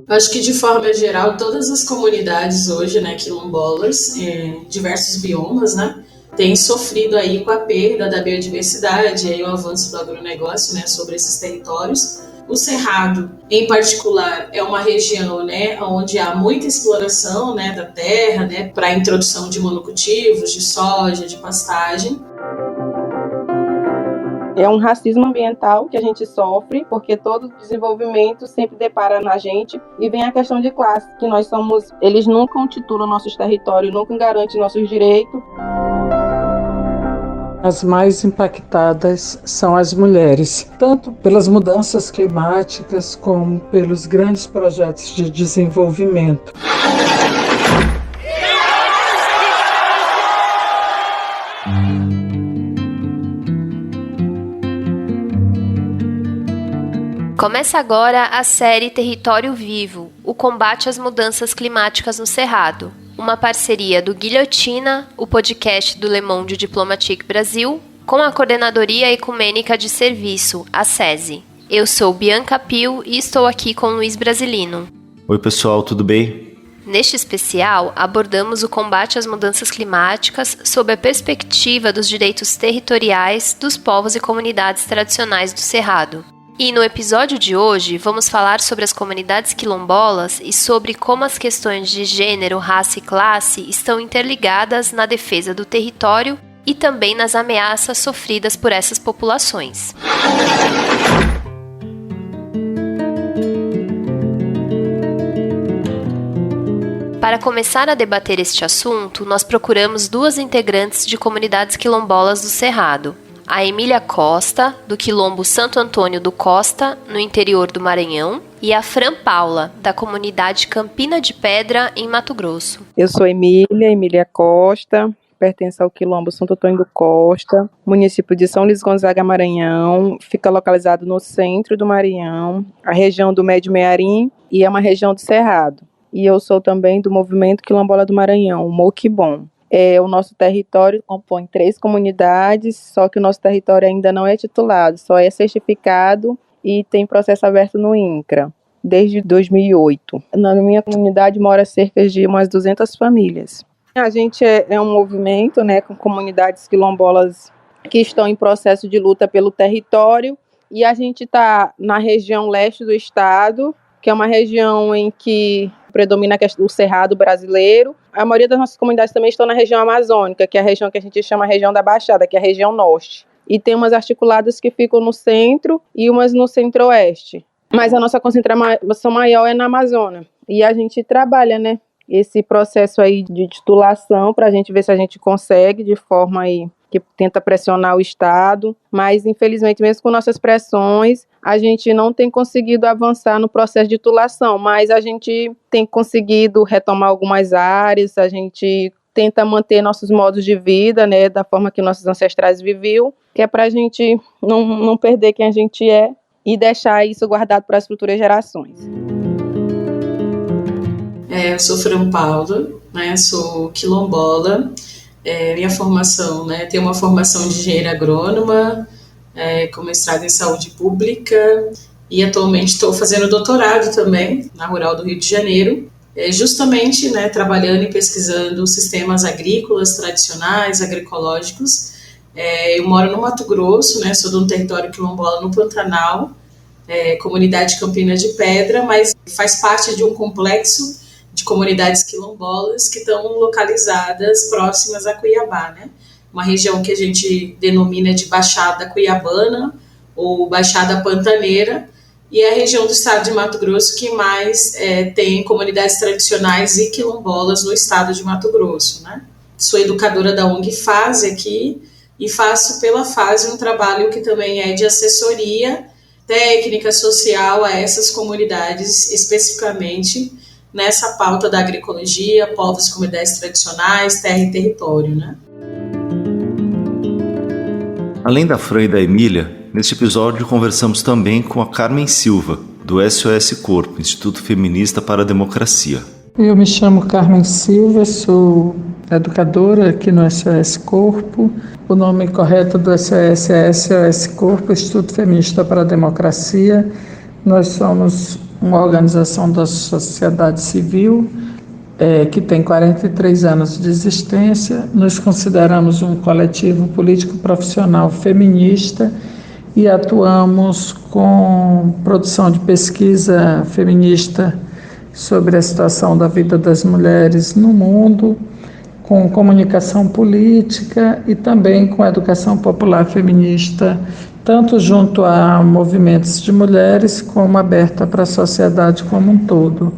Acho que, de forma geral, todas as comunidades hoje, né, quilombolas, diversos biomas, né, têm sofrido aí com a perda da biodiversidade e o avanço do agronegócio, né, sobre esses territórios. O Cerrado, em particular, é uma região, né, onde há muita exploração, né, da terra, né, para a introdução de monocultivos, de soja, de pastagem. É um racismo ambiental que a gente sofre, porque todo desenvolvimento sempre depara na gente, e vem a questão de classe, que nós somos, eles nunca titulam nossos territórios, nunca garantem nossos direitos. As mais impactadas são as mulheres, tanto pelas mudanças climáticas como pelos grandes projetos de desenvolvimento. Começa agora a série Território Vivo, o combate às mudanças climáticas no Cerrado, uma parceria do Guilhotina, o podcast do Le Monde Diplomatique Brasil, com a Coordenadoria Ecumênica de Serviço, a SESI. Eu sou Bianca Pio e estou aqui com Luiz Brasilino. Oi pessoal, tudo bem? Neste especial, abordamos o combate às mudanças climáticas sob a perspectiva dos direitos territoriais dos povos e comunidades tradicionais do Cerrado. E no episódio de hoje, vamos falar sobre as comunidades quilombolas e sobre como as questões de gênero, raça e classe estão interligadas na defesa do território e também nas ameaças sofridas por essas populações. Para começar a debater este assunto, nós procuramos duas integrantes de comunidades quilombolas do Cerrado. A Emília Costa, do quilombo Santo Antônio do Costa, no interior do Maranhão, e a Fran Paula, da comunidade Campina de Pedra, em Mato Grosso. Eu sou Emília Costa, pertenço ao quilombo Santo Antônio do Costa, município de São Luís Gonzaga, Maranhão, fica localizado no centro do Maranhão, a região do Médio Mearim e é uma região do Cerrado. E eu sou também do movimento quilombola do Maranhão, o Moquibom. O nosso território compõe 3 comunidades, só que o nosso território ainda não é titulado, só é certificado e tem processo aberto no INCRA, desde 2008. Na minha comunidade mora cerca de umas 200 famílias. A gente é um movimento, né, com comunidades quilombolas que estão em processo de luta pelo território, e a gente está na região leste do estado, que é uma região em que predomina o cerrado brasileiro. A maioria das nossas comunidades também estão na região amazônica, que é a região que a gente chama a região da Baixada, que é a região norte. E tem umas articuladas que ficam no centro e umas no centro-oeste. Mas a nossa concentração maior é na Amazônia. E a gente trabalha, né, esse processo aí de titulação para a gente ver se a gente consegue de forma aí que tenta pressionar o Estado, mas infelizmente mesmo com nossas pressões, a gente não tem conseguido avançar no processo de titulação, mas a gente tem conseguido retomar algumas áreas, a gente tenta manter nossos modos de vida, né, da forma que nossos ancestrais viviam, que é para a gente não perder quem a gente é e deixar isso guardado para as futuras gerações. Eu sou Fran Paula, né, sou quilombola. Minha formação, né, tenho uma formação de engenheira agrônoma, com mestrado em saúde pública, e atualmente estou fazendo doutorado também na Rural do Rio de Janeiro, justamente, né, trabalhando e pesquisando sistemas agrícolas tradicionais, agroecológicos. Eu moro no Mato Grosso, né, sou de um território quilombola no Pantanal, comunidade Campina de Pedra, mas faz parte de um complexo de comunidades quilombolas que estão localizadas próximas a Cuiabá, né? Uma região que a gente denomina de Baixada Cuiabana ou Baixada Pantaneira, e é a região do estado de Mato Grosso que mais tem comunidades tradicionais e quilombolas no estado de Mato Grosso, né? Sou educadora da ONG FASE aqui e faço pela FASE um trabalho que também é de assessoria técnica social a essas comunidades, especificamente nessa pauta da agroecologia, povos e comunidades tradicionais, terra e território, né? Além da Fran e da Emília, neste episódio conversamos também com a Carmen Silva, do SOS Corpo, Instituto Feminista para a Democracia. Eu me chamo Carmen Silva, sou educadora aqui no SOS Corpo O nome correto do SOS é SOS Corpo, Instituto Feminista para a Democracia. Nós somos uma organização da sociedade civil que tem 43 anos de existência. Nos consideramos um coletivo político profissional feminista e atuamos com produção de pesquisa feminista sobre a situação da vida das mulheres no mundo, com comunicação política e também com educação popular feminista, tanto junto a movimentos de mulheres como aberta para a sociedade como um todo.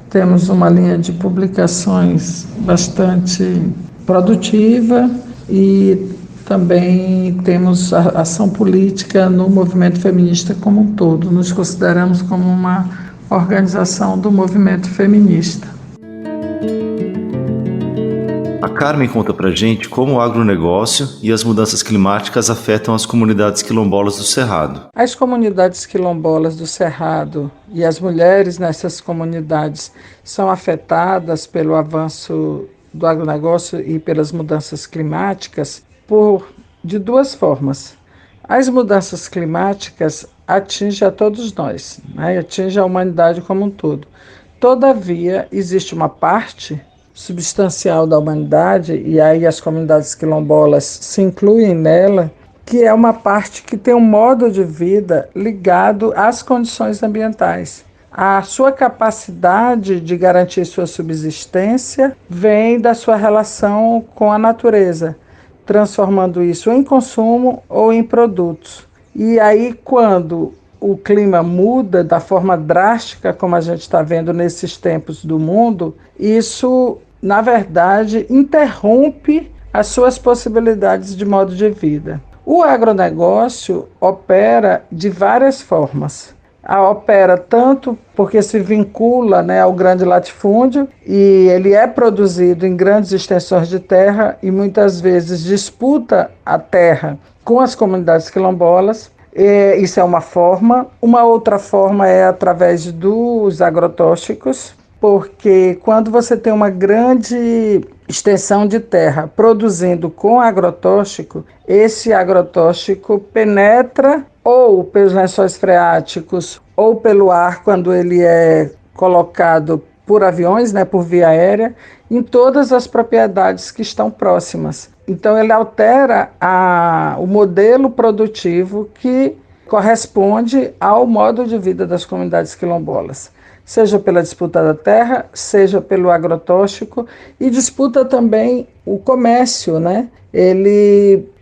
Temos uma linha de publicações bastante produtiva e também temos a ação política no movimento feminista como um todo. Nos consideramos como uma organização do movimento feminista. A Carmen conta pra gente como o agronegócio e as mudanças climáticas afetam as comunidades quilombolas do Cerrado. As comunidades quilombolas do Cerrado e as mulheres nessas comunidades são afetadas pelo avanço do agronegócio e pelas mudanças climáticas de duas formas. As mudanças climáticas atingem a todos nós, né? Atingem a humanidade como um todo. Todavia, existe uma parte substancial da humanidade, e aí as comunidades quilombolas se incluem nela, que é uma parte que tem um modo de vida ligado às condições ambientais. A sua capacidade de garantir sua subsistência vem da sua relação com a natureza, transformando isso em consumo ou em produtos. E aí, quando o clima muda da forma drástica, como a gente está vendo nesses tempos do mundo, isso, na verdade, interrompe as suas possibilidades de modo de vida. O agronegócio opera de várias formas. Opera tanto porque se vincula, né, ao grande latifúndio e ele é produzido em grandes extensões de terra e muitas vezes disputa a terra com as comunidades quilombolas. Isso é uma forma. Uma outra forma é através dos agrotóxicos, porque quando você tem uma grande extensão de terra produzindo com agrotóxico, esse agrotóxico penetra ou pelos lençóis freáticos ou pelo ar, quando ele é colocado por aviões, né, por via aérea, em todas as propriedades que estão próximas. Então ele altera o modelo produtivo que corresponde ao modo de vida das comunidades quilombolas, seja pela disputa da terra, seja pelo agrotóxico, e disputa também o comércio, né?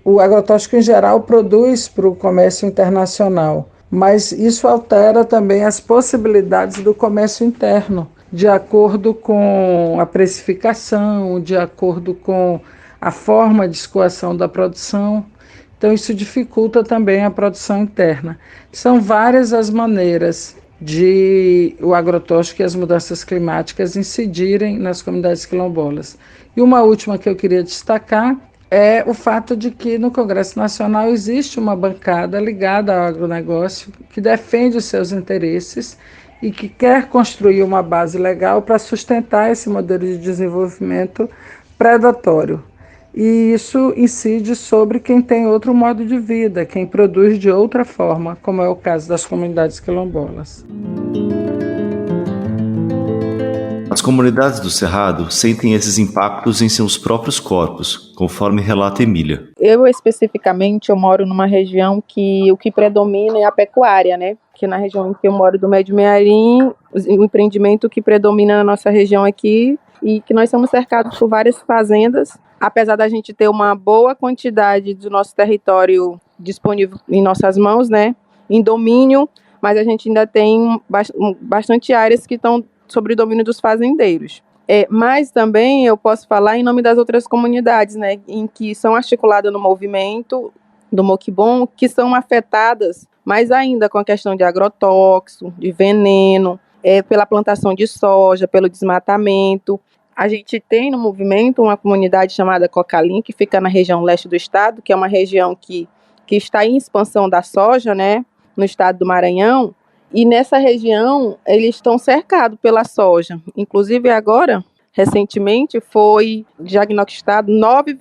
O agrotóxico em geral produz para o comércio internacional, mas isso altera também as possibilidades do comércio interno, de acordo com a precificação, de acordo com a forma de escoação da produção. Então isso dificulta também a produção interna. São várias as maneiras de o agrotóxico e as mudanças climáticas incidirem nas comunidades quilombolas. E uma última que eu queria destacar é o fato de que no Congresso Nacional existe uma bancada ligada ao agronegócio que defende os seus interesses e que quer construir uma base legal para sustentar esse modelo de desenvolvimento predatório. E isso incide sobre quem tem outro modo de vida, quem produz de outra forma, como é o caso das comunidades quilombolas. As comunidades do Cerrado sentem esses impactos em seus próprios corpos, conforme relata Emília. Eu, especificamente, moro numa região que o que predomina é a pecuária, né? Que na região em que eu moro do Médio Mearim, o empreendimento que predomina na nossa região aqui, e que nós somos cercados por várias fazendas, apesar da gente ter uma boa quantidade do nosso território disponível em nossas mãos, né? Em domínio, mas a gente ainda tem bastante áreas que estão sobre o domínio dos fazendeiros. Mas também eu posso falar em nome das outras comunidades, né, em que são articuladas no movimento do Moquibon, que são afetadas mais ainda com a questão de agrotóxico, de veneno, pela plantação de soja, pelo desmatamento. A gente tem no movimento uma comunidade chamada Cocalim, que fica na região leste do estado, que é uma região que está em expansão da soja, né, no estado do Maranhão. E nessa região, eles estão cercados pela soja. Inclusive agora, recentemente foi diagnosticado 9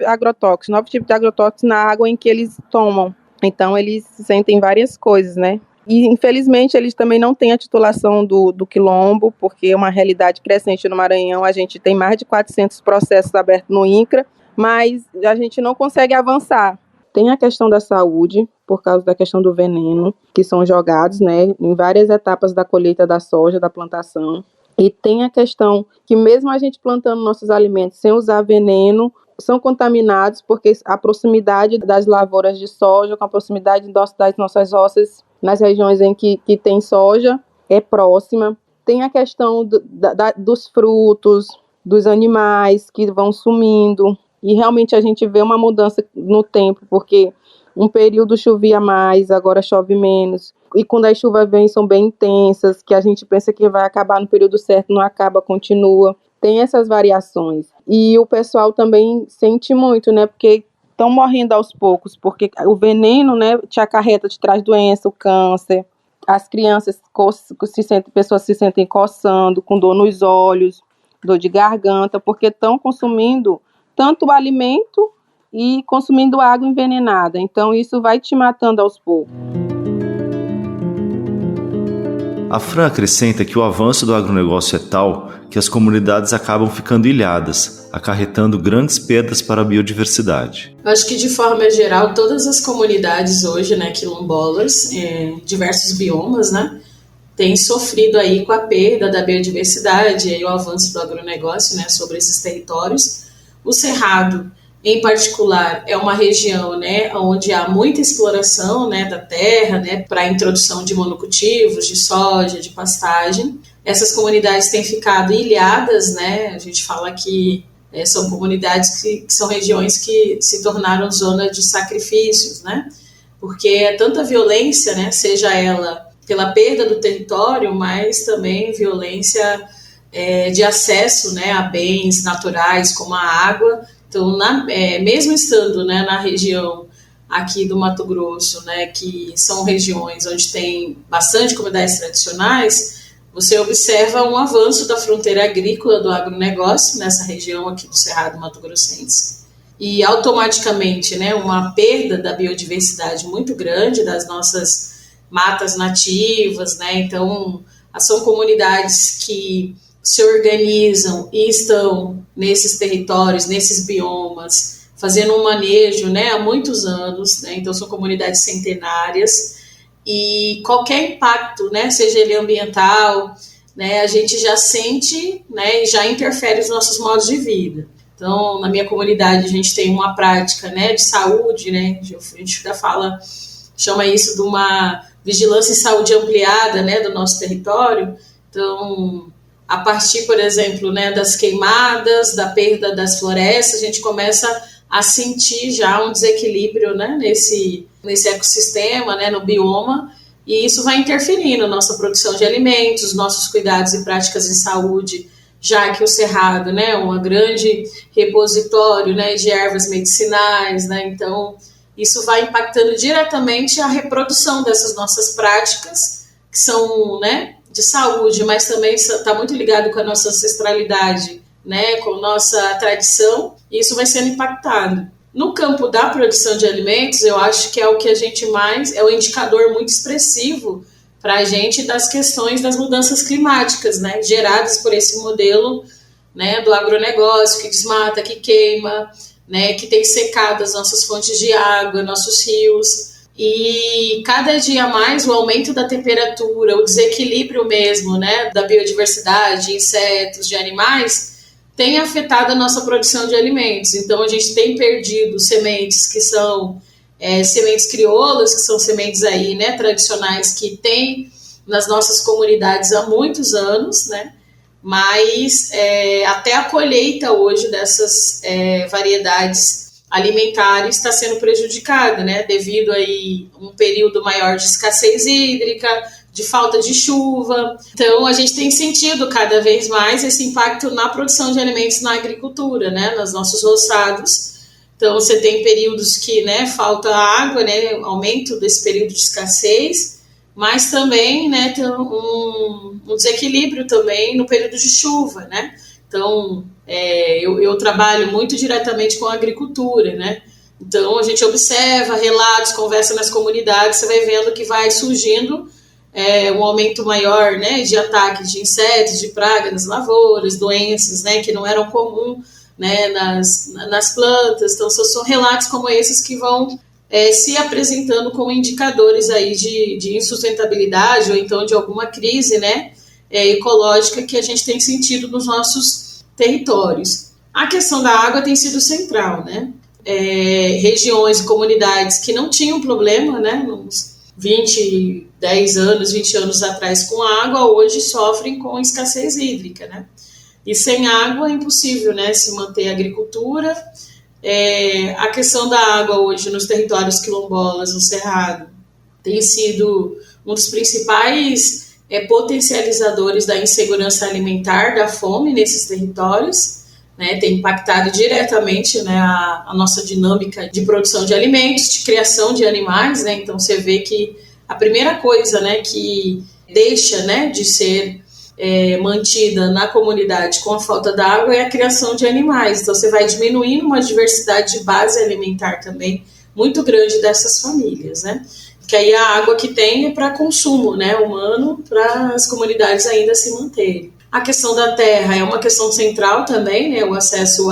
tipos de agrotóxicos na água em que eles tomam. Então, eles sentem várias coisas, né? E, infelizmente, eles também não têm a titulação do quilombo, porque é uma realidade crescente no Maranhão. A gente tem mais de 400 processos abertos no INCRA, mas a gente não consegue avançar. Tem a questão da saúde, por causa da questão do veneno, que são jogados, né, em várias etapas da colheita da soja, da plantação. E tem a questão que mesmo a gente plantando nossos alimentos sem usar veneno, são contaminados porque a proximidade das lavouras de soja, com a proximidade das nossas roças nas regiões em que tem soja, é próxima. Tem a questão dos frutos, dos animais que vão sumindo. E realmente a gente vê uma mudança no tempo, porque um período chovia mais, agora chove menos. E quando as chuvas vêm, são bem intensas, que a gente pensa que vai acabar no período certo, não acaba, continua. Tem essas variações. E o pessoal também sente muito, né? Porque estão morrendo aos poucos, porque o veneno, né, te acarreta, te traz doença, o câncer. As crianças pessoas se sentem coçando, com dor nos olhos, dor de garganta, porque estão consumindo tanto o alimento e consumindo água envenenada. Então, isso vai te matando aos poucos. A Fran acrescenta que o avanço do agronegócio é tal que as comunidades acabam ficando ilhadas, acarretando grandes perdas para a biodiversidade. Eu acho que, de forma geral, todas as comunidades hoje, né, quilombolas, diversos biomas, né, têm sofrido aí com a perda da biodiversidade e o avanço do agronegócio, né, sobre esses territórios. O Cerrado, em particular, é uma região, né, onde há muita exploração, né, da terra, né, para a introdução de monocultivos, de soja, de pastagem. Essas comunidades têm ficado ilhadas, né, a gente fala que são comunidades que são regiões que se tornaram zona de sacrifícios, né, porque é tanta violência, né, seja ela pela perda do território, mas também violência de acesso, né, a bens naturais como a água. Então, mesmo estando, né, na região aqui do Mato Grosso, né, que são regiões onde tem bastante comunidades tradicionais, você observa um avanço da fronteira agrícola do agronegócio nessa região aqui do Cerrado Mato Grossense. E automaticamente, né, uma perda da biodiversidade muito grande das nossas matas nativas, né? Então, são comunidades que se organizam e estão nesses territórios, nesses biomas, fazendo um manejo, né, há muitos anos, né? Então são comunidades centenárias e qualquer impacto, né, seja ele ambiental, né, a gente já sente, né, e já interfere nos nossos modos de vida. Então, na minha comunidade a gente tem uma prática, né, de saúde, né, a gente chama isso de uma vigilância em saúde ampliada, né, do nosso território. Então, a partir, por exemplo, né, das queimadas, da perda das florestas, a gente começa a sentir já um desequilíbrio, né, nesse ecossistema, né, no bioma, e isso vai interferindo na nossa produção de alimentos, nossos cuidados e práticas em saúde, já que o Cerrado, né, é um grande repositório, né, de ervas medicinais, né, então isso vai impactando diretamente a reprodução dessas nossas práticas, que são, né, de saúde, mas também está muito ligado com a nossa ancestralidade, né, com a nossa tradição, e isso vai sendo impactado. No campo da produção de alimentos, eu acho que é o que a gente mais, é o indicador muito expressivo para a gente das questões das mudanças climáticas, né, geradas por esse modelo, né, do agronegócio, que desmata, que queima, né, que tem secado as nossas fontes de água, nossos rios. E cada dia mais o aumento da temperatura, o desequilíbrio mesmo, né, da biodiversidade, de insetos, de animais, tem afetado a nossa produção de alimentos. Então a gente tem perdido sementes que são sementes crioulas, que são sementes aí, né, tradicionais que tem nas nossas comunidades há muitos anos, né, mas até a colheita hoje dessas variedades alimentares está sendo prejudicada, né, devido aí um período maior de escassez hídrica, de falta de chuva. Então, a gente tem sentido cada vez mais esse impacto na produção de alimentos na agricultura, né, nos nossos roçados. Então, você tem períodos que, né, falta água, né, aumento desse período de escassez, mas também, né, tem um desequilíbrio também no período de chuva, né. Então, Eu trabalho muito diretamente com a agricultura, né? Então, a gente observa relatos, conversa nas comunidades, você vai vendo que vai surgindo um aumento maior, né, de ataque de insetos, de pragas nas lavouras, doenças, né, que não eram comuns, né, nas plantas. Então, são relatos como esses que vão se apresentando como indicadores aí de insustentabilidade ou então de alguma crise, né, ecológica que a gente tem sentido nos nossos territórios. A questão da água tem sido central, né? Regiões e comunidades que não tinham problema, né, uns 20 anos atrás com água, hoje sofrem com escassez hídrica, né? E sem água é impossível, né, se manter a agricultura. A questão da água hoje nos territórios quilombolas, no Cerrado, tem sido um dos principais potencializadores da insegurança alimentar, da fome nesses territórios, né, tem impactado diretamente, né, a nossa dinâmica de produção de alimentos, de criação de animais, né? Então você vê que a primeira coisa, né, que deixa, né, de ser mantida na comunidade com a falta d'água é a criação de animais. Então você vai diminuindo uma diversidade de base alimentar também muito grande dessas famílias, né? Que aí a água que tem é para consumo, né, humano, para as comunidades ainda se manterem. A questão da terra é uma questão central também, né, o acesso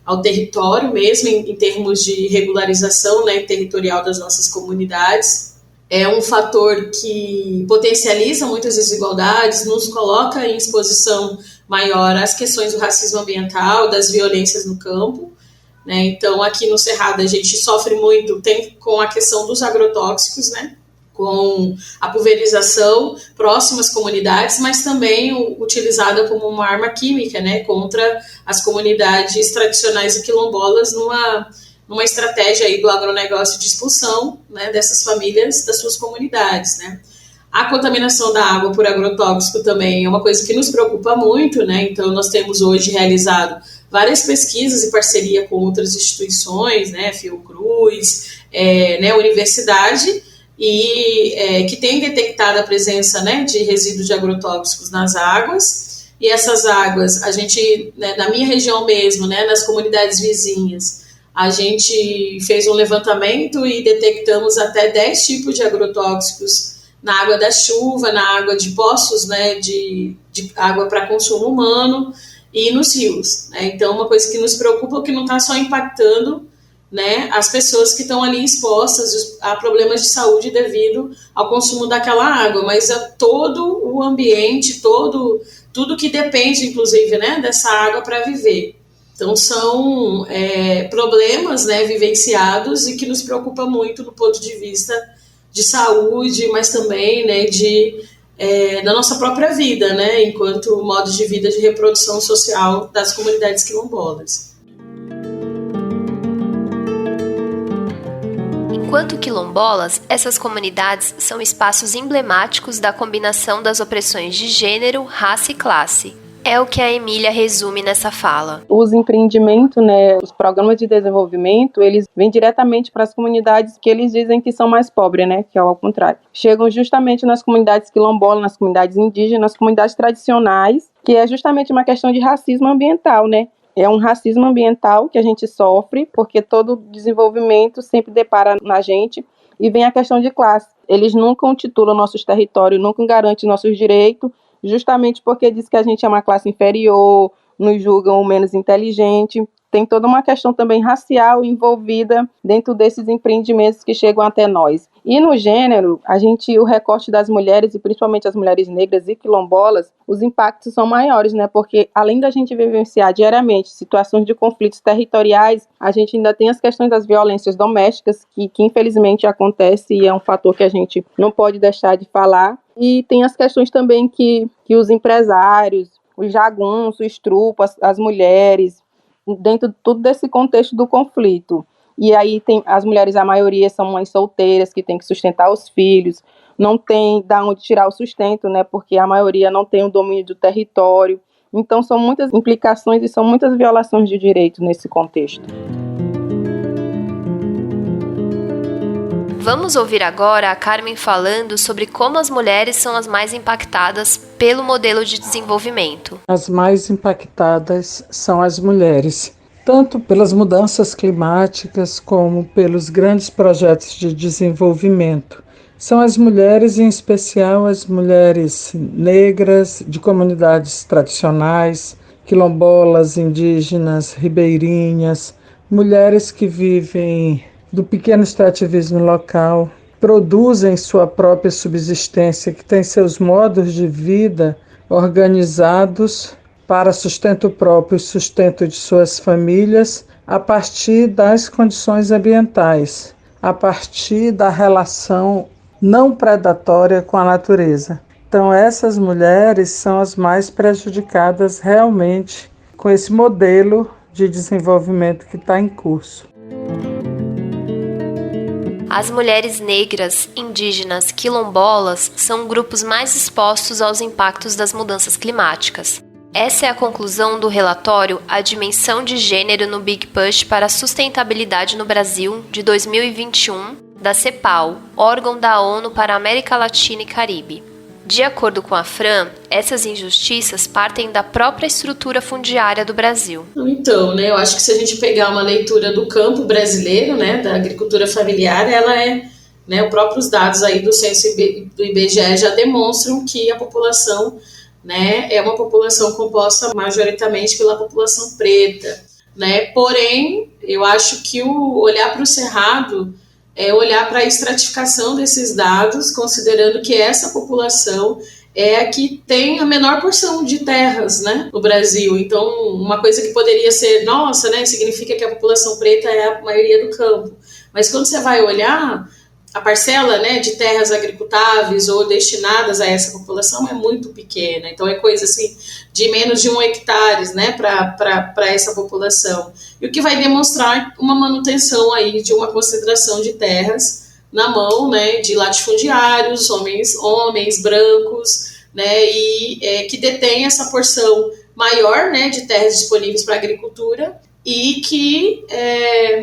ao território mesmo, em termos de regularização, né, territorial das nossas comunidades. É um fator que potencializa muitas desigualdades, nos coloca em exposição maior às questões do racismo ambiental, das violências no campo, né? Então, aqui no Cerrado, a gente sofre muito com a questão dos agrotóxicos, né? Com a pulverização próxima às comunidades, mas também utilizada como uma arma química, né? Contra as comunidades tradicionais e quilombolas numa estratégia aí do agronegócio de expulsão, né, dessas famílias das suas comunidades, né. A contaminação da água por agrotóxico também é uma coisa que nos preocupa muito, né. Então nós temos hoje realizado várias pesquisas em parceria com outras instituições, né, Fiocruz, né, universidade, e que tem detectado a presença, né, de resíduos de agrotóxicos nas águas. E essas águas, a gente, né, na minha região mesmo, né, nas comunidades vizinhas, a gente fez um levantamento e detectamos até 10 tipos de agrotóxicos na água da chuva, na água de poços, né, de água para consumo humano e nos rios, né? Então, uma coisa que nos preocupa é que não está só impactando, né, as pessoas que estão ali expostas a problemas de saúde devido ao consumo daquela água, mas a todo o ambiente, tudo que depende, inclusive, né, dessa água para viver. Então, são problemas, né, vivenciados e que nos preocupa muito do ponto de vista de saúde, mas também, né, da nossa própria vida, né, enquanto modo de vida de reprodução social das comunidades quilombolas. Enquanto quilombolas, essas comunidades são espaços emblemáticos da combinação das opressões de gênero, raça e classe. É o que a Emília resume nessa fala. Os empreendimentos, né, os programas de desenvolvimento, eles vêm diretamente para as comunidades que eles dizem que são mais pobres, né, que é ao contrário. Chegam justamente nas comunidades quilombolas, nas comunidades indígenas, nas comunidades tradicionais, que é justamente uma questão de racismo ambiental, né. É um racismo ambiental que a gente sofre, porque todo desenvolvimento sempre depara na gente, e vem a questão de classe. Eles nunca intitulam nossos territórios, nunca garantem nossos direitos, justamente porque diz que a gente é uma classe inferior, nos julgam menos inteligente. Tem toda uma questão também racial envolvida dentro desses empreendimentos que chegam até nós. E no gênero, o recorte das mulheres, e principalmente as mulheres negras e quilombolas, os impactos são maiores, né? Porque além da gente vivenciar diariamente situações de conflitos territoriais, a gente ainda tem as questões das violências domésticas, que infelizmente acontece e é um fator que a gente não pode deixar de falar. E tem as questões também que os empresários, os jagunços, os trupos, as mulheres, dentro de tudo desse contexto do conflito. E aí tem as mulheres, a maioria são mães solteiras que têm que sustentar os filhos, não tem de onde tirar o sustento, né, porque a maioria não tem o domínio do território. Então são muitas implicações e são muitas violações de direito nesse contexto. Vamos ouvir agora a Carmen falando sobre como as mulheres são as mais impactadas pelo modelo de desenvolvimento. As mais impactadas são as mulheres, tanto pelas mudanças climáticas como pelos grandes projetos de desenvolvimento. São as mulheres, em especial as mulheres negras de comunidades tradicionais, quilombolas, indígenas, ribeirinhas, mulheres que vivem do pequeno extrativismo local, produzem sua própria subsistência, que têm seus modos de vida organizados para sustento próprio e sustento de suas famílias a partir das condições ambientais, a partir da relação não predatória com a natureza. Então, essas mulheres são as mais prejudicadas realmente com esse modelo de desenvolvimento que está em curso. As mulheres negras, indígenas, quilombolas são grupos mais expostos aos impactos das mudanças climáticas. Essa é a conclusão do relatório A Dimensão de Gênero no Big Push para a Sustentabilidade no Brasil, de 2021, da CEPAL, órgão da ONU para a América Latina e Caribe. De acordo com a Fran, essas injustiças partem da própria estrutura fundiária do Brasil. Então, eu acho que se a gente pegar uma leitura do campo brasileiro, da agricultura familiar, ela é, os próprios dados aí do censo do IBGE já demonstram que a população, é uma população composta majoritariamente pela população preta, Porém, eu acho que o olhar para o Cerrado é olhar para a estratificação desses dados, considerando que essa população é a que tem a menor porção de terras, no Brasil. Então, uma coisa que poderia ser, significa que a população preta é a maioria do campo. Mas quando você vai olhar, a parcela, de terras agricultáveis ou destinadas a essa população é muito pequena. Então, é coisa assim de menos de 1 hectare, para essa população. E o que vai demonstrar uma manutenção aí de uma concentração de terras na mão, de latifundiários, homens brancos, que detêm essa porção maior, de terras disponíveis para a agricultura, e que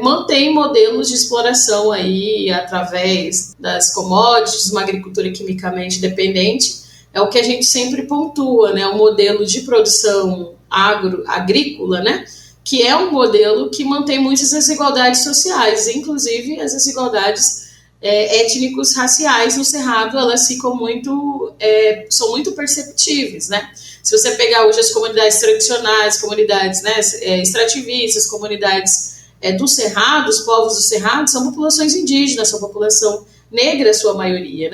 mantém modelos de exploração aí através das commodities, uma agricultura quimicamente dependente. É o que a gente sempre pontua, o modelo de produção agrícola, que é um modelo que mantém muitas desigualdades sociais, inclusive as desigualdades étnicos raciais no Cerrado, elas ficam são muito perceptíveis, Se você pegar hoje as comunidades tradicionais, comunidades extrativistas, comunidades do Cerrado, os povos do Cerrado são populações indígenas, são população negra, a sua maioria,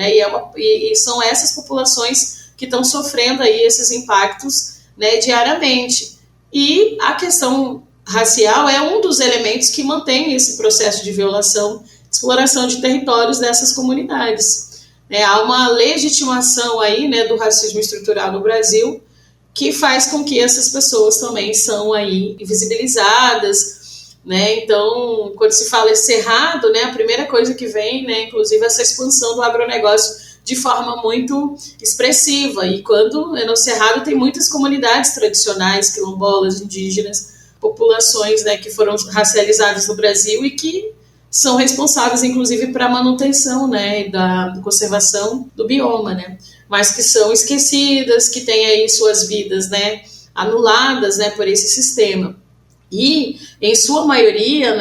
e são essas populações que estão sofrendo aí esses impactos, diariamente. E a questão racial é um dos elementos que mantém esse processo de violação, exploração de territórios dessas comunidades. Há uma legitimação aí, do racismo estrutural no Brasil, que faz com que essas pessoas também são aí invisibilizadas, Então, quando se fala em Cerrado, a primeira coisa que vem, inclusive essa expansão do agronegócio de forma muito expressiva. E quando no Cerrado tem muitas comunidades tradicionais, quilombolas, indígenas, populações, que foram racializadas no Brasil e que são responsáveis, inclusive, para a manutenção, da conservação do bioma, mas que são esquecidas, que têm aí suas vidas, anuladas, por esse sistema. E, em sua maioria,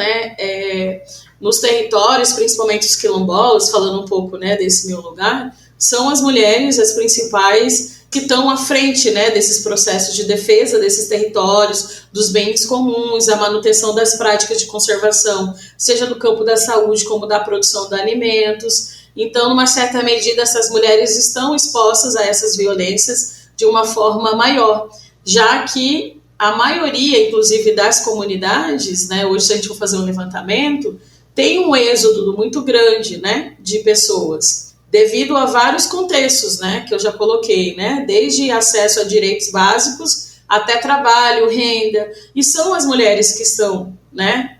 nos territórios, principalmente os quilombolas, falando um pouco, desse meu lugar, são as mulheres as principais que estão à frente, desses processos de defesa desses territórios, dos bens comuns, a manutenção das práticas de conservação, seja no campo da saúde como da produção de alimentos. Então, numa certa medida, essas mulheres estão expostas a essas violências de uma forma maior, já que a maioria, inclusive, das comunidades, hoje, se a gente for fazer um levantamento, tem um êxodo muito grande, de pessoas, devido a vários contextos, que eu já coloquei, desde acesso a direitos básicos até trabalho, renda, e são as mulheres que estão,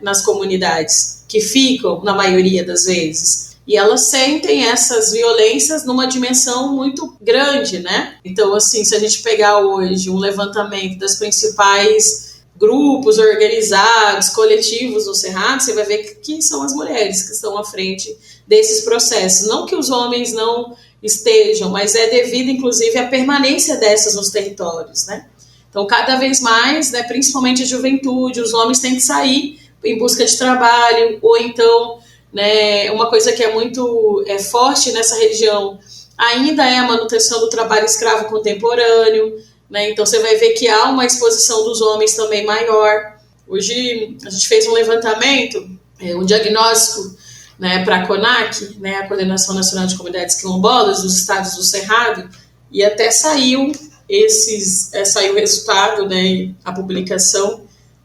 nas comunidades, que ficam, na maioria das vezes, e elas sentem essas violências numa dimensão muito grande, Então, assim, se a gente pegar hoje um levantamento das principais grupos organizados, coletivos no Cerrado, você vai ver que são as mulheres que estão à frente desses processos. Não que os homens não estejam, mas é devido, inclusive, à permanência dessas nos territórios, né? Então, cada vez mais, né, principalmente a juventude, os homens têm que sair em busca de trabalho, ou então, né, uma coisa que é muito forte nessa região ainda é a manutenção do trabalho escravo contemporâneo, né? Então você vai ver que há uma exposição dos homens também maior. Hoje a gente fez um levantamento, um diagnóstico, né, para a CONAC, né, a Coordenação Nacional de Comunidades Quilombolas dos Estados do Cerrado, e até saiu o resultado, né, a publicação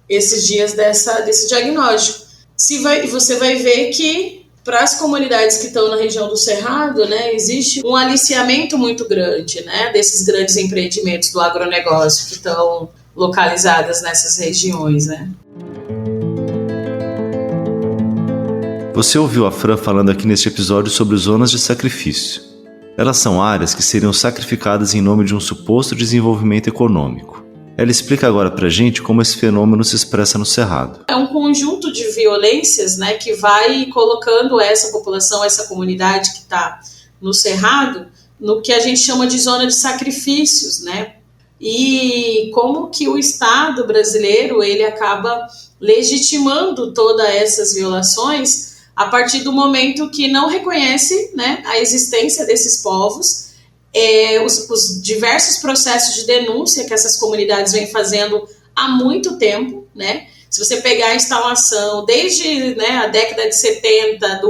esses dias desse diagnóstico. Você vai ver que para as comunidades que estão na região do Cerrado, né, existe um aliciamento muito grande, né, desses grandes empreendimentos do agronegócio que estão localizadas nessas regiões, né. Você ouviu a Fran falando aqui neste episódio sobre zonas de sacrifício. Elas são áreas que seriam sacrificadas em nome de um suposto desenvolvimento econômico. Ela explica agora pra gente como esse fenômeno se expressa no Cerrado. É um conjunto de violências, né, que vai colocando essa população, essa comunidade que está no Cerrado, no que a gente chama de zona de sacrifícios, né? E como que o Estado brasileiro ele acaba legitimando todas essas violações a partir do momento que não reconhece, né, a existência desses povos, os diversos processos de denúncia que essas comunidades vêm fazendo há muito tempo, né? Se você pegar a instalação desde, né, a década de 70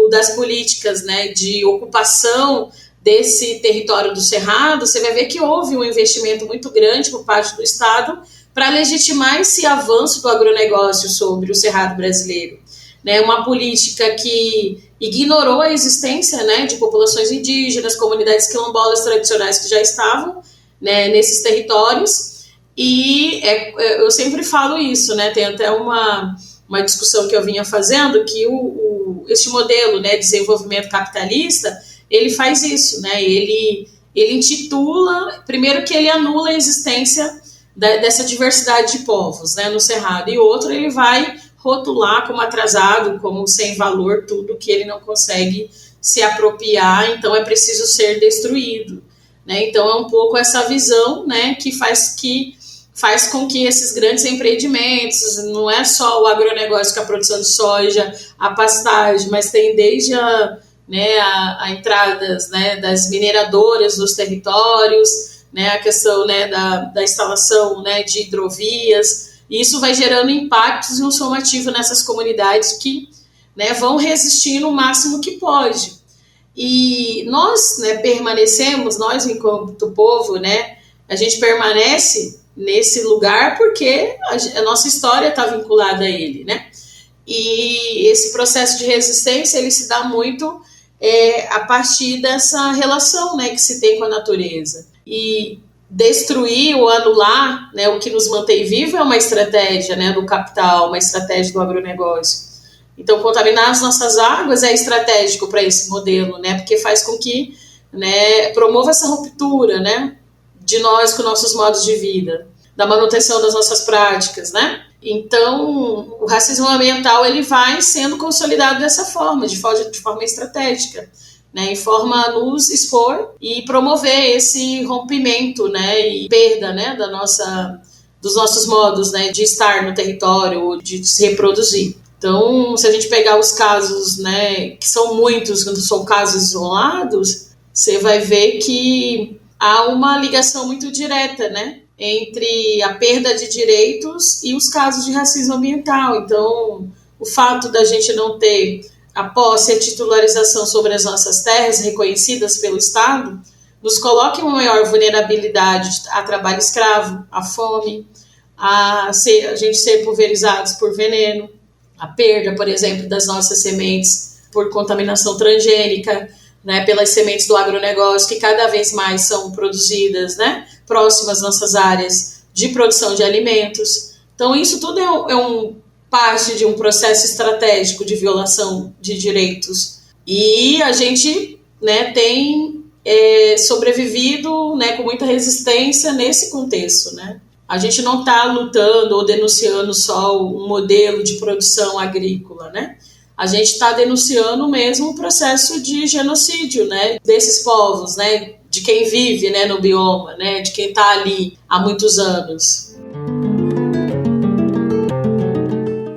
das políticas, né, de ocupação desse território do Cerrado, você vai ver que houve um investimento muito grande por parte do Estado para legitimar esse avanço do agronegócio sobre o Cerrado brasileiro. Né, uma política que ignorou a existência, né, de populações indígenas, comunidades quilombolas tradicionais que já estavam, né, nesses territórios, e eu sempre falo isso, né, tem até uma discussão que eu vinha fazendo, que este modelo, né, de desenvolvimento capitalista, ele faz isso, né, ele intitula, primeiro que ele anula a existência dessa diversidade de povos, né, no Cerrado, e outro ele vai rotular como atrasado, como sem valor, tudo que ele não consegue se apropriar, então é preciso ser destruído, né? Então é um pouco essa visão, né, que faz com que esses grandes empreendimentos, não é só o agronegócio com a produção de soja, a pastagem, mas tem desde a entradas, né, das mineradoras nos territórios, né, a questão, né, da instalação, né, de hidrovias. E isso vai gerando impactos e um somativo nessas comunidades que, né, vão resistindo o máximo que pode. E nós, né, permanecemos, nós enquanto povo, né, a gente permanece nesse lugar porque a nossa história está vinculada a ele, né? E esse processo de resistência, ele se dá muito a partir dessa relação, né, que se tem com a natureza. E destruir ou anular, né, o que nos mantém vivo é uma estratégia, né, do capital, uma estratégia do agronegócio. Então, contaminar as nossas águas é estratégico para esse modelo, né, porque faz com que, né, promova essa ruptura, né, de nós com nossos modos de vida, da manutenção das nossas práticas, né. Então, o racismo ambiental ele vai sendo consolidado dessa forma, de forma estratégica, né, em forma a nos expor e promover esse rompimento, né, e perda, né, dos nossos modos, né, de estar no território, de se reproduzir. Então, se a gente pegar os casos, né, que são muitos, quando são casos isolados, você vai ver que há uma ligação muito direta, né, entre a perda de direitos e os casos de racismo ambiental. Então, o fato da gente não ter a posse e a titularização sobre as nossas terras reconhecidas pelo Estado nos coloca em uma maior vulnerabilidade a trabalho escravo, a fome, a gente ser pulverizados por veneno, a perda, por exemplo, das nossas sementes por contaminação transgênica, né, pelas sementes do agronegócio que cada vez mais são produzidas, né, próximas às nossas áreas de produção de alimentos. Então, isso tudo é parte de um processo estratégico de violação de direitos. E a gente, né, tem sobrevivido, né, com muita resistência nesse contexto, né. A gente não está lutando ou denunciando só um modelo de produção agrícola, né? A gente está denunciando mesmo o processo de genocídio, né, desses povos, né, de quem vive, né, no bioma, né, de quem está ali há muitos anos.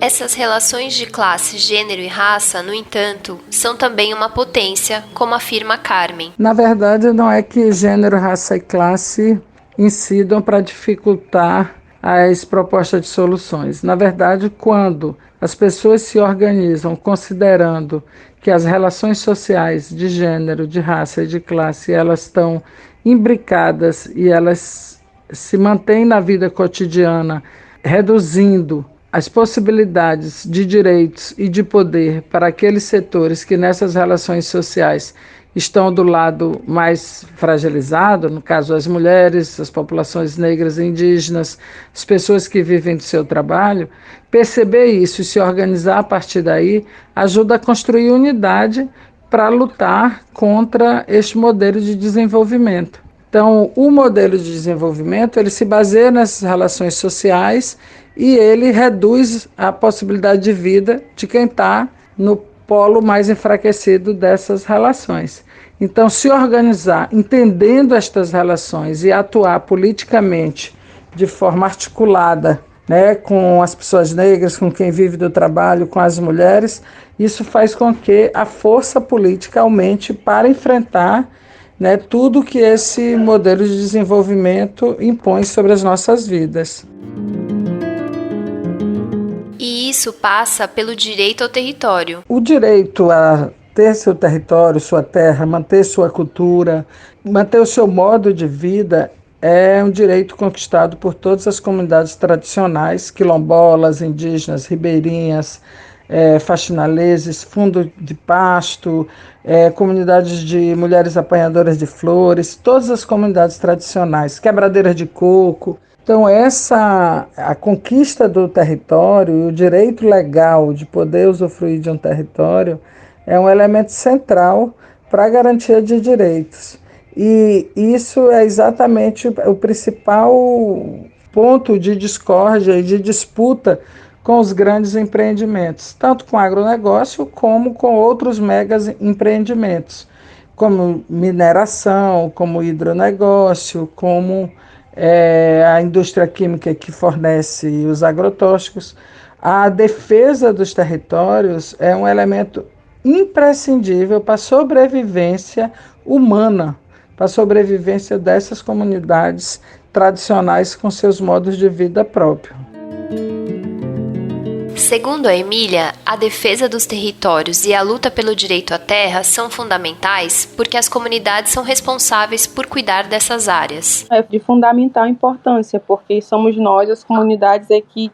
Essas relações de classe, gênero e raça, no entanto, são também uma potência, como afirma Carmen. Na verdade, não é que gênero, raça e classe incidam para dificultar as propostas de soluções. Na verdade, quando as pessoas se organizam considerando que as relações sociais de gênero, de raça e de classe, elas estão imbricadas e elas se mantêm na vida cotidiana, reduzindo as possibilidades de direitos e de poder para aqueles setores que nessas relações sociais estão do lado mais fragilizado, no caso as mulheres, as populações negras e indígenas, as pessoas que vivem do seu trabalho, perceber isso e se organizar a partir daí ajuda a construir unidade para lutar contra este modelo de desenvolvimento. Então, o modelo de desenvolvimento ele se baseia nessas relações sociais e ele reduz a possibilidade de vida de quem está no polo mais enfraquecido dessas relações. Então, se organizar entendendo estas relações e atuar politicamente de forma articulada, né, com as pessoas negras, com quem vive do trabalho, com as mulheres, isso faz com que a força política aumente para enfrentar, né, tudo que esse modelo de desenvolvimento impõe sobre as nossas vidas. E isso passa pelo direito ao território. O direito a ter seu território, sua terra, manter sua cultura, manter o seu modo de vida é um direito conquistado por todas as comunidades tradicionais, quilombolas, indígenas, ribeirinhas, faxinaleses, fundo de pasto, comunidades de mulheres apanhadoras de flores, todas as comunidades tradicionais, quebradeiras de coco. Então, a conquista do território e o direito legal de poder usufruir de um território é um elemento central para a garantia de direitos. E isso é exatamente o principal ponto de discórdia e de disputa com os grandes empreendimentos, tanto com o agronegócio como com outros megas empreendimentos, como mineração, como hidronegócio, como a indústria química que fornece os agrotóxicos. A defesa dos territórios é um elemento imprescindível para a sobrevivência humana, para a sobrevivência dessas comunidades tradicionais com seus modos de vida próprios. Segundo a Emília, a defesa dos territórios e a luta pelo direito à terra são fundamentais porque as comunidades são responsáveis por cuidar dessas áreas. É de fundamental importância, porque somos nós, as comunidades aqui,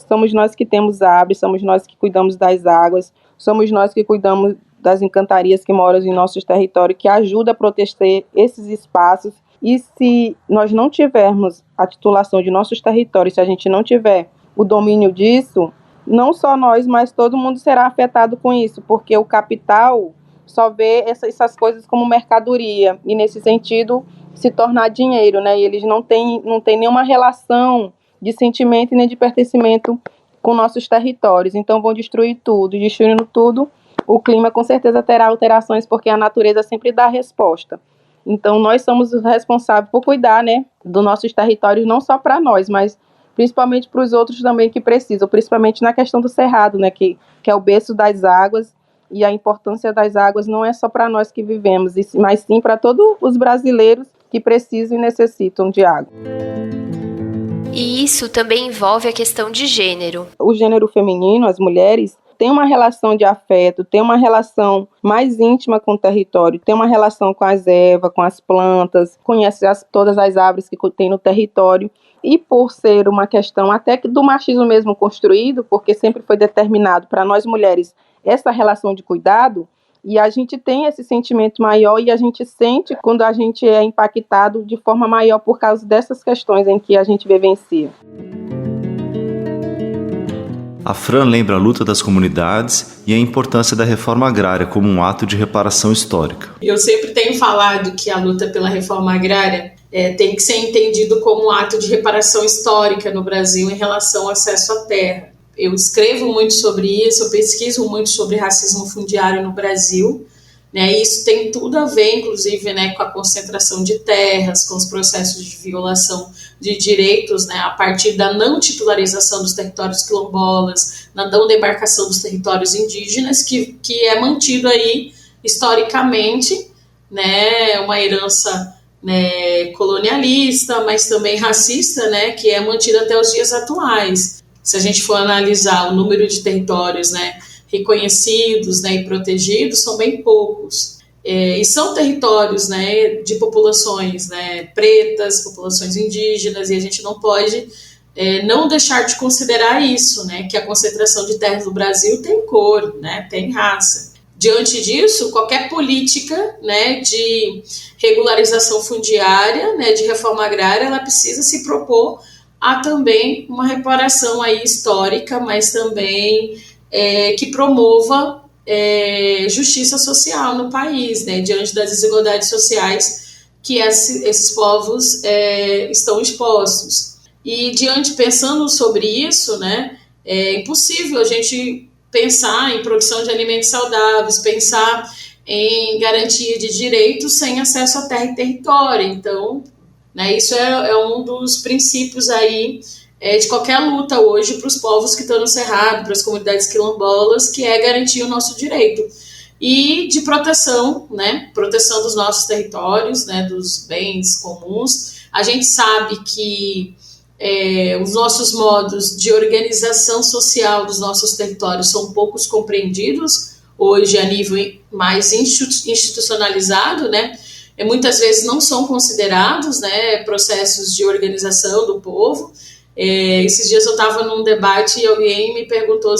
somos nós que temos árvores, somos nós que cuidamos das águas, somos nós que cuidamos das encantarias que moram em nossos territórios, que ajuda a proteger esses espaços. E se nós não tivermos a titulação de nossos territórios, se a gente não tiver o domínio disso, não só nós, mas todo mundo será afetado com isso, porque o capital só vê essas coisas como mercadoria, e nesse sentido se tornar dinheiro, né? E eles não têm nenhuma relação de sentimento nem de pertencimento com nossos territórios, então vão destruir tudo, e destruindo tudo, o clima com certeza terá alterações, porque a natureza sempre dá resposta. Então nós somos os responsáveis por cuidar, né, dos nossos territórios, não só para nós, mas principalmente para os outros também que precisam, principalmente na questão do cerrado, né, que é o berço das águas, e a importância das águas não é só para nós que vivemos, mas sim para todos os brasileiros que precisam e necessitam de água. E isso também envolve a questão de gênero. O gênero feminino, as mulheres, tem uma relação de afeto, tem uma relação mais íntima com o território, tem uma relação com as ervas, com as plantas, conhece todas as árvores que tem no território. E por ser uma questão até que do machismo mesmo construído, porque sempre foi determinado para nós mulheres essa relação de cuidado, e a gente tem esse sentimento maior e a gente sente quando a gente é impactado de forma maior por causa dessas questões em que a gente vivencia. A Fran lembra a luta das comunidades e a importância da reforma agrária como um ato de reparação histórica. Eu sempre tenho falado que a luta pela reforma agrária tem que ser entendido como um ato de reparação histórica no Brasil em relação ao acesso à terra. Eu escrevo muito sobre isso, eu pesquiso muito sobre racismo fundiário no Brasil, né, e isso tem tudo a ver, inclusive, né, com a concentração de terras, com os processos de violação de direitos, né, a partir da não titularização dos territórios quilombolas, na não demarcação dos territórios indígenas, que é mantido aí, historicamente, né, uma herança, né, colonialista, mas também racista, né, que é mantida até os dias atuais. Se a gente for analisar o número de territórios, né, reconhecidos, né, e protegidos, são bem poucos. E são territórios, né, de populações, né, pretas, populações indígenas, e a gente não pode não deixar de considerar isso, né, que a concentração de terras no Brasil tem cor, né, tem raça. Diante disso, qualquer política, né, de regularização fundiária, né, de reforma agrária, ela precisa se propor a também uma reparação aí histórica, mas também que promova justiça social no país, né, diante das desigualdades sociais que esses povos estão expostos. E pensando sobre isso, né, é impossível a gente pensar em produção de alimentos saudáveis, pensar em garantia de direitos sem acesso à terra e território. Então, né, isso é um dos princípios aí de qualquer luta hoje para os povos que estão no Cerrado, para as comunidades quilombolas, que é garantir o nosso direito. E de proteção, né, proteção dos nossos territórios, né, dos bens comuns. A gente sabe que os nossos modos de organização social dos nossos territórios são poucos compreendidos hoje a nível mais institucionalizado, né? Muitas vezes não são considerados, né, processos de organização do povo. Esses dias eu estava num debate e alguém me perguntou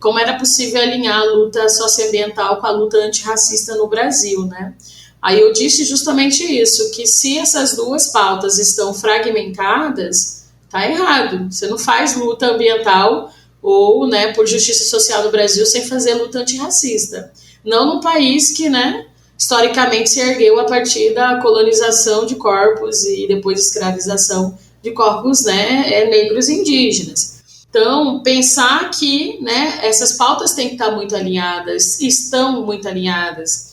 como era possível alinhar a luta socioambiental com a luta antirracista no Brasil, né? Aí eu disse justamente isso, que se essas duas pautas estão fragmentadas, tá errado. Você não faz luta ambiental ou, né, por justiça social no Brasil sem fazer luta antirracista. Não num país que, né, historicamente se ergueu a partir da colonização de corpos e depois escravização de corpos, né, negros e indígenas. Então, pensar que, né, essas pautas têm que estar muito alinhadas, estão muito alinhadas.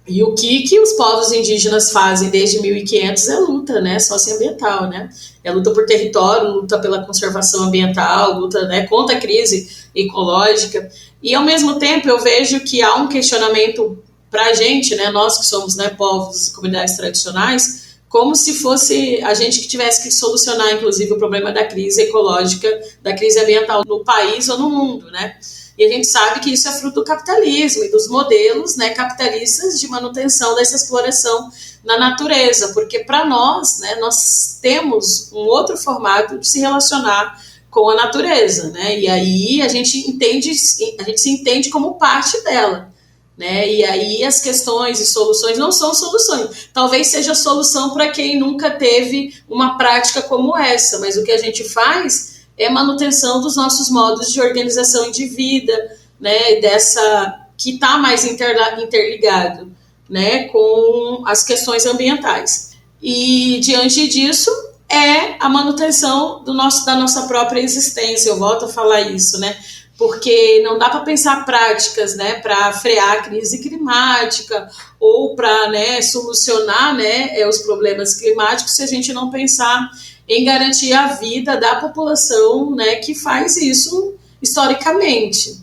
E o que os povos indígenas fazem desde 1500 é luta, né, socioambiental, né? É luta por território, luta pela conservação ambiental, luta, né, contra a crise ecológica. E, ao mesmo tempo, eu vejo que há um questionamento para a gente, né, nós que somos, né, povos, comunidades tradicionais, como se fosse a gente que tivesse que solucionar, inclusive, o problema da crise ecológica, da crise ambiental no país ou no mundo, né? E a gente sabe que isso é fruto do capitalismo e dos modelos, né, capitalistas de manutenção dessa exploração na natureza, porque para nós, né, nós temos um outro formato de se relacionar com a natureza, né? E aí a gente se entende como parte dela. Né? E aí as questões e soluções não são soluções. Talvez seja solução para quem nunca teve uma prática como essa, mas o que a gente faz é manutenção dos nossos modos de organização e de vida, né? Dessa que está mais interligado, né, com as questões ambientais. E diante disso é a manutenção da nossa própria existência. Eu volto a falar isso, né? Porque não dá para pensar práticas, né, para frear a crise climática ou para, né, solucionar, né, os problemas climáticos se a gente não pensar em garantir a vida da população, né, que faz isso historicamente,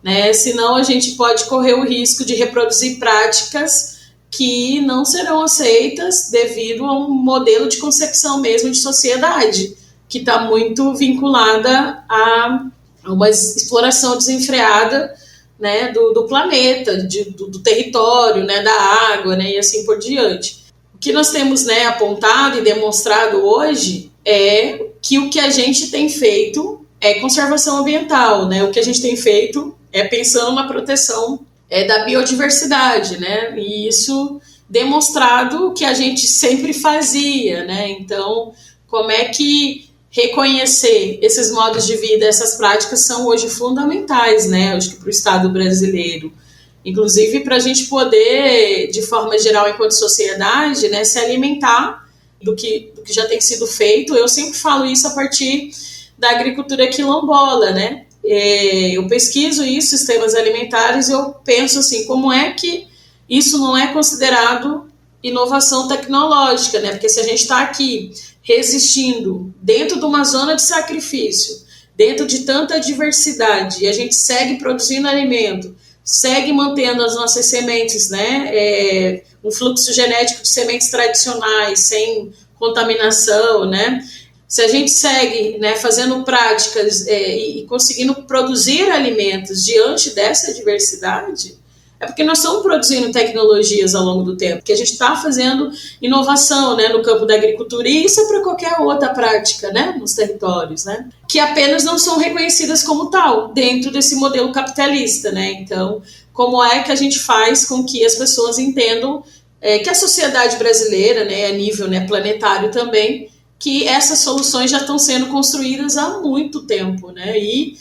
né? Senão a gente pode correr o risco de reproduzir práticas que não serão aceitas devido a um modelo de concepção mesmo de sociedade que está muito vinculada a uma exploração desenfreada, né, do planeta, do território, né, da água, né, e assim por diante. O que nós temos, né, apontado e demonstrado hoje é que o que a gente tem feito é conservação ambiental, né, o que a gente tem feito é pensando na proteção da biodiversidade, né, e isso demonstrado o que a gente sempre fazia, né, então como é que reconhecer esses modos de vida, essas práticas são hoje fundamentais, né, acho que para o Estado brasileiro, inclusive para a gente poder, de forma geral, enquanto sociedade, né, se alimentar, do que já tem sido feito. Eu sempre falo isso a partir da agricultura quilombola, né? Eu pesquiso isso, sistemas alimentares, e eu penso assim, como é que isso não é considerado inovação tecnológica, né? Porque se a gente está aqui resistindo dentro de uma zona de sacrifício, dentro de tanta diversidade, e a gente segue produzindo alimento, segue mantendo as nossas sementes, né? Um fluxo genético de sementes tradicionais, sem contaminação, né? Se a gente segue, né, fazendo práticas e conseguindo produzir alimentos diante dessa diversidade, é porque nós estamos produzindo tecnologias ao longo do tempo, que a gente está fazendo inovação, né, no campo da agricultura, e isso é para qualquer outra prática, né, nos territórios, né, que apenas não são reconhecidas como tal, dentro desse modelo capitalista, né. Então, como é que a gente faz com que as pessoas entendam que a sociedade brasileira, né, a nível, né, planetário também, que essas soluções já estão sendo construídas há muito tempo, né, e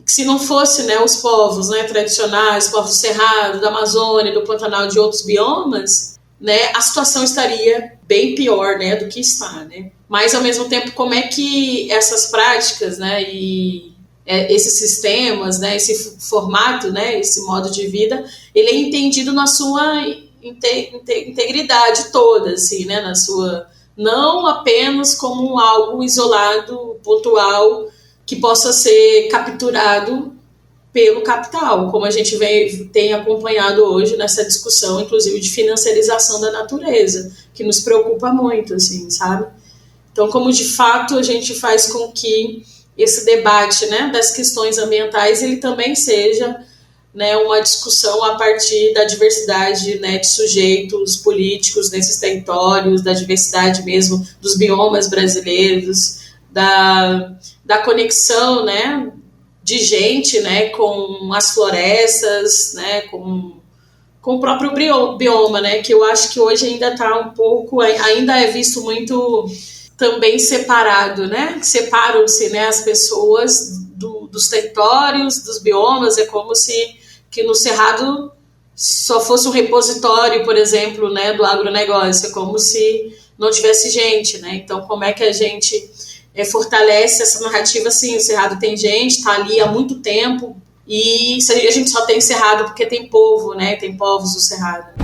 que se não fosse, né, os povos, né, tradicionais, povos do Cerrado, da Amazônia, do Pantanal, de outros biomas, né, a situação estaria bem pior, né, do que está, né. Mas, ao mesmo tempo, como é que essas práticas, né, e esses sistemas, né, esse formato, né, esse modo de vida, ele é entendido na sua integridade toda, assim, né, na sua... não apenas como algo isolado, pontual, que possa ser capturado pelo capital, como a gente tem acompanhado hoje nessa discussão, inclusive de financiarização da natureza, que nos preocupa muito, assim, sabe? Então, como de fato a gente faz com que esse debate, né, das questões ambientais, ele também seja, né, uma discussão a partir da diversidade, né, de sujeitos políticos nesses territórios, da diversidade mesmo dos biomas brasileiros, da conexão, né, de gente, né, com as florestas, né, com o próprio bioma, né, que eu acho que hoje ainda está um pouco, ainda é visto muito também separado, né, separam-se, né, as pessoas dos territórios, dos biomas, é como se que no Cerrado só fosse um repositório, por exemplo, né, do agronegócio, é como se não tivesse gente, né, então como é que a gente fortalece essa narrativa, assim, o Cerrado tem gente, está ali há muito tempo, e a gente só tem Cerrado porque tem povo, né, tem povos do Cerrado.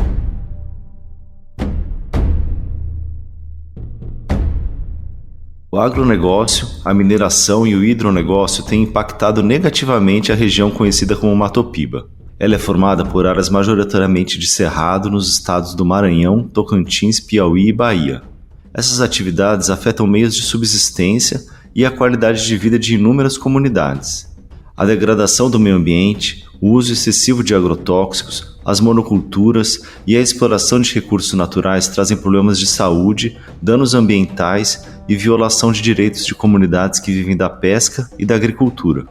O agronegócio, a mineração e o hidronegócio têm impactado negativamente a região conhecida como Mato Piba. Ela é formada por áreas majoritariamente de cerrado nos estados do Maranhão, Tocantins, Piauí e Bahia. Essas atividades afetam meios de subsistência e a qualidade de vida de inúmeras comunidades. A degradação do meio ambiente, o uso excessivo de agrotóxicos, as monoculturas e a exploração de recursos naturais trazem problemas de saúde, danos ambientais e violação de direitos de comunidades que vivem da pesca e da agricultura.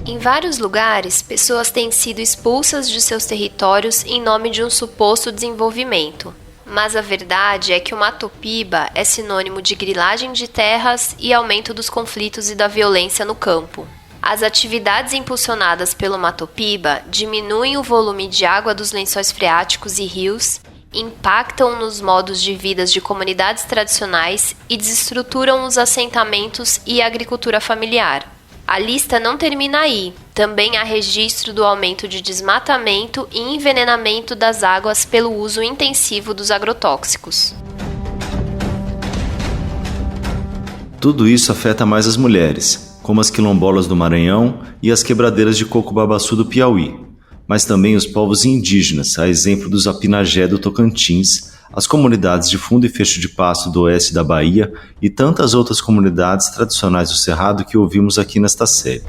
Em vários lugares, pessoas têm sido expulsas de seus territórios em nome de um suposto desenvolvimento. Mas a verdade é que o Mato Piba é sinônimo de grilagem de terras e aumento dos conflitos e da violência no campo. As atividades impulsionadas pelo Mato Piba diminuem o volume de água dos lençóis freáticos e rios, impactam nos modos de vida de comunidades tradicionais e desestruturam os assentamentos e a agricultura familiar. A lista não termina aí. Também há registro do aumento de desmatamento e envenenamento das águas pelo uso intensivo dos agrotóxicos. Tudo isso afeta mais as mulheres, como as quilombolas do Maranhão e as quebradeiras de coco-babaçu do Piauí, mas também os povos indígenas, a exemplo dos Apinagé do Tocantins, as comunidades de fundo e fecho de pasto do oeste da Bahia e tantas outras comunidades tradicionais do Cerrado que ouvimos aqui nesta série.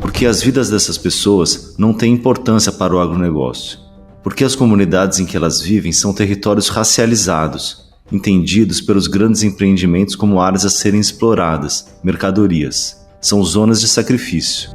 Porque as vidas dessas pessoas não têm importância para o agronegócio. Porque as comunidades em que elas vivem são territórios racializados, entendidos pelos grandes empreendimentos como áreas a serem exploradas, mercadorias. São zonas de sacrifício.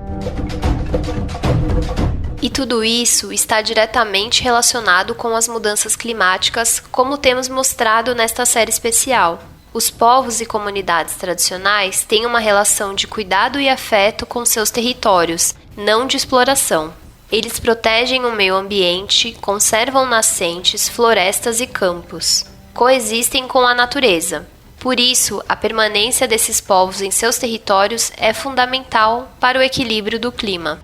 E tudo isso está diretamente relacionado com as mudanças climáticas, como temos mostrado nesta série especial. Os povos e comunidades tradicionais têm uma relação de cuidado e afeto com seus territórios, não de exploração. Eles protegem o meio ambiente, conservam nascentes, florestas e campos. Coexistem com a natureza. Por isso, a permanência desses povos em seus territórios é fundamental para o equilíbrio do clima.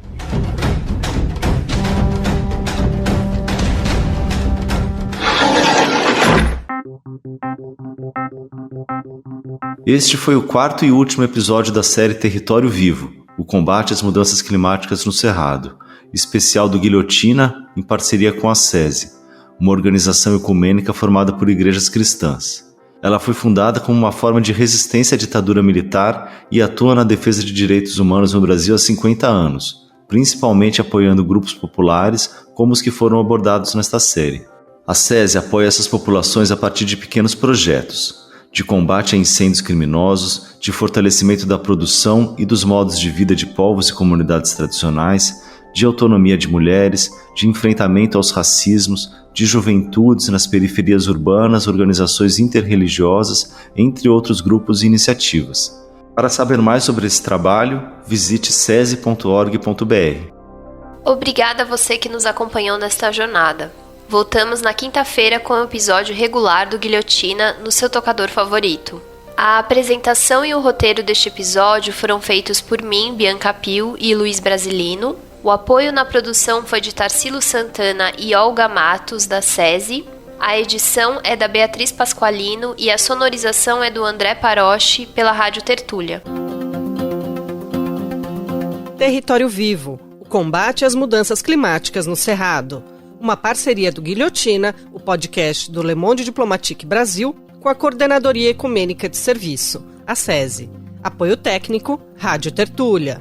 Este foi o quarto e último episódio da série Território Vivo, o combate às mudanças climáticas no Cerrado, especial do Guilhotina em parceria com a SESI, uma organização ecumênica formada por igrejas cristãs. Ela foi fundada como uma forma de resistência à ditadura militar e atua na defesa de direitos humanos no Brasil há 50 anos, principalmente apoiando grupos populares como os que foram abordados nesta série. A SESI apoia essas populações a partir de pequenos projetos, de combate a incêndios criminosos, de fortalecimento da produção e dos modos de vida de povos e comunidades tradicionais, de autonomia de mulheres, de enfrentamento aos racismos, de juventudes nas periferias urbanas, organizações interreligiosas, entre outros grupos e iniciativas. Para saber mais sobre esse trabalho, visite sesi.org.br. Obrigada a você que nos acompanhou nesta jornada. Voltamos na quinta-feira com o episódio regular do Guilhotina no seu tocador favorito. A apresentação e o roteiro deste episódio foram feitos por mim, Bianca Pio e Luiz Brasilino. O apoio na produção foi de Tarsilo Santana e Olga Matos, da SESI. A edição é da Beatriz Pasqualino e a sonorização é do André Paroche, pela Rádio Tertúlia. Território Vivo, o combate às mudanças climáticas no Cerrado. Uma parceria do Guilhotina, o podcast do Le Monde Diplomatique Brasil, com a Coordenadoria Ecumênica de Serviço, a SESI. Apoio técnico, Rádio Tertúlia.